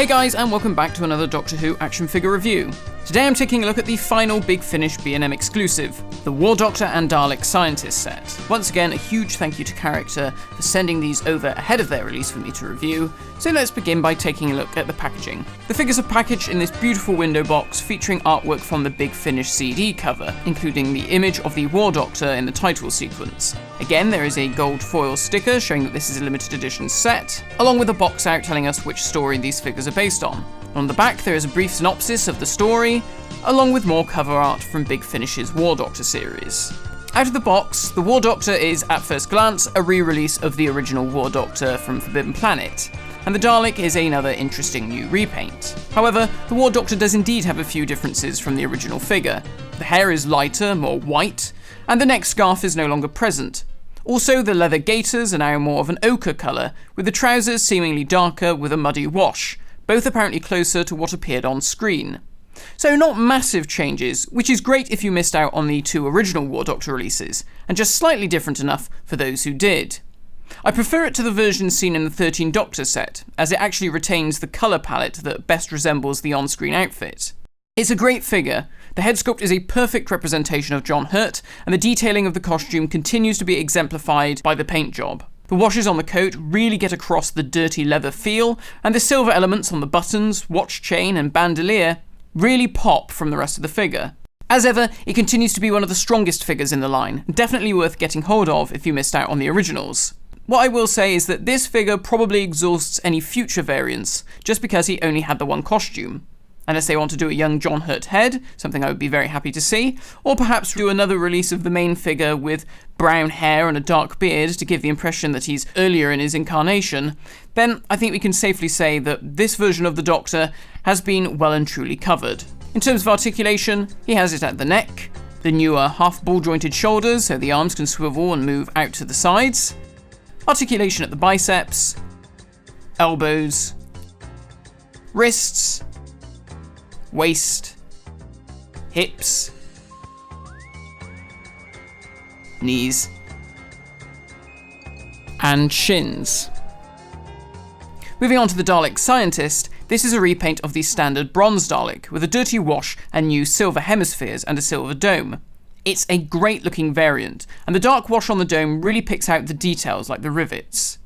Hey guys, and welcome back to another Doctor Who action figure review. Today I'm taking a look at the final Big Finish B&M exclusive, the War Doctor and Dalek Scientist set. Once again, a huge thank you to Character for sending these over ahead of their release for me to review, so let's begin by taking a look at the packaging. The figures are packaged in this beautiful window box featuring artwork from the Big Finish CD cover, including the image of the War Doctor in the title sequence. Again, there is a gold foil sticker showing that this is a limited edition set, along with a box out telling us which story these figures are based on. On the back there is a brief synopsis of the story, along with more cover art from Big Finish's War Doctor series. Out of the box, the War Doctor is, at first glance, a re-release of the original War Doctor from Forbidden Planet, and the Dalek is another interesting new repaint. However, the War Doctor does indeed have a few differences from the original figure. The hair is lighter, more white, and the neck scarf is no longer present. Also, the leather gaiters are now more of an ochre colour, with the trousers seemingly darker with a muddy wash, both apparently closer to what appeared on screen. So not massive changes, which is great if you missed out on the two original War Doctor releases, and just slightly different enough for those who did. I prefer it to the version seen in the 13 Doctor set, as it actually retains the colour palette that best resembles the on-screen outfit. It's a great figure. The head sculpt is a perfect representation of John Hurt, and the detailing of the costume continues to be exemplified by the paint job. The washes on the coat really get across the dirty leather feel, and the silver elements on the buttons, watch chain and bandolier really pop from the rest of the figure. As ever, it continues to be one of the strongest figures in the line, definitely worth getting hold of if you missed out on the originals. What I will say is that this figure probably exhausts any future variants, just because he only had the one costume. Unless they want to do a young John Hurt head, something I would be very happy to see, or perhaps do another release of the main figure with brown hair and a dark beard to give the impression that he's earlier in his incarnation, then I think we can safely say that this version of the Doctor has been well and truly covered. In terms of articulation, he has it at the neck, the newer half ball-jointed shoulders so the arms can swivel and move out to the sides, articulation at the biceps, elbows, wrists, waist, hips, knees, and shins. Moving on to the Dalek Scientist, this is a repaint of the standard bronze Dalek, with a dirty wash and new silver hemispheres and a silver dome. It's a great looking variant, and the dark wash on the dome really picks out the details like the rivets.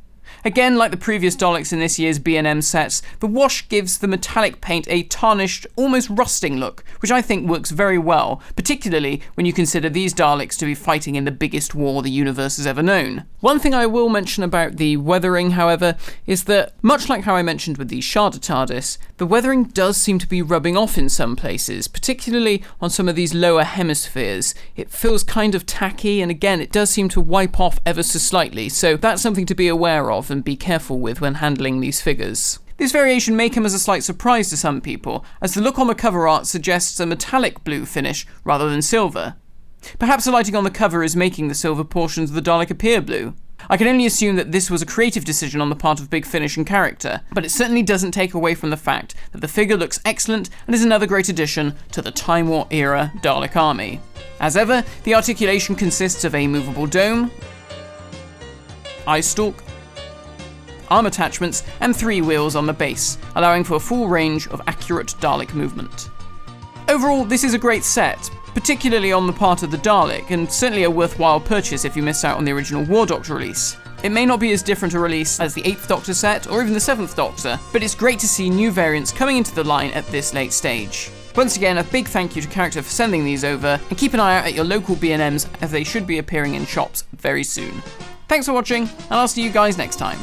Again, like the previous Daleks in this year's B&M sets, the wash gives the metallic paint a tarnished, almost rusting look, which I think works very well, particularly when you consider these Daleks to be fighting in the biggest war the universe has ever known. One thing I will mention about the weathering, however, is that, much like how I mentioned with the Shada TARDIS, the weathering does seem to be rubbing off in some places, particularly on some of these lower hemispheres. It feels kind of tacky, and again, it does seem to wipe off ever so slightly, so that's something to be aware of and be careful with when handling these figures. This variation may come as a slight surprise to some people, as the look on the cover art suggests a metallic blue finish rather than silver. Perhaps the lighting on the cover is making the silver portions of the Dalek appear blue. I can only assume that this was a creative decision on the part of Big Finish and Character, but it certainly doesn't take away from the fact that the figure looks excellent and is another great addition to the Time War era Dalek army. As ever, the articulation consists of a movable dome, eye stalk, arm attachments, and 3 wheels on the base, allowing for a full range of accurate Dalek movement. Overall, this is a great set, particularly on the part of the Dalek, and certainly a worthwhile purchase if you missed out on the original War Doctor release. It may not be as different a release as the 8th Doctor set, or even the 7th Doctor, but it's great to see new variants coming into the line at this late stage. Once again, a big thank you to Character for sending these over, and keep an eye out at your local B&Ms as they should be appearing in shops very soon. Thanks for watching, and I'll see you guys next time.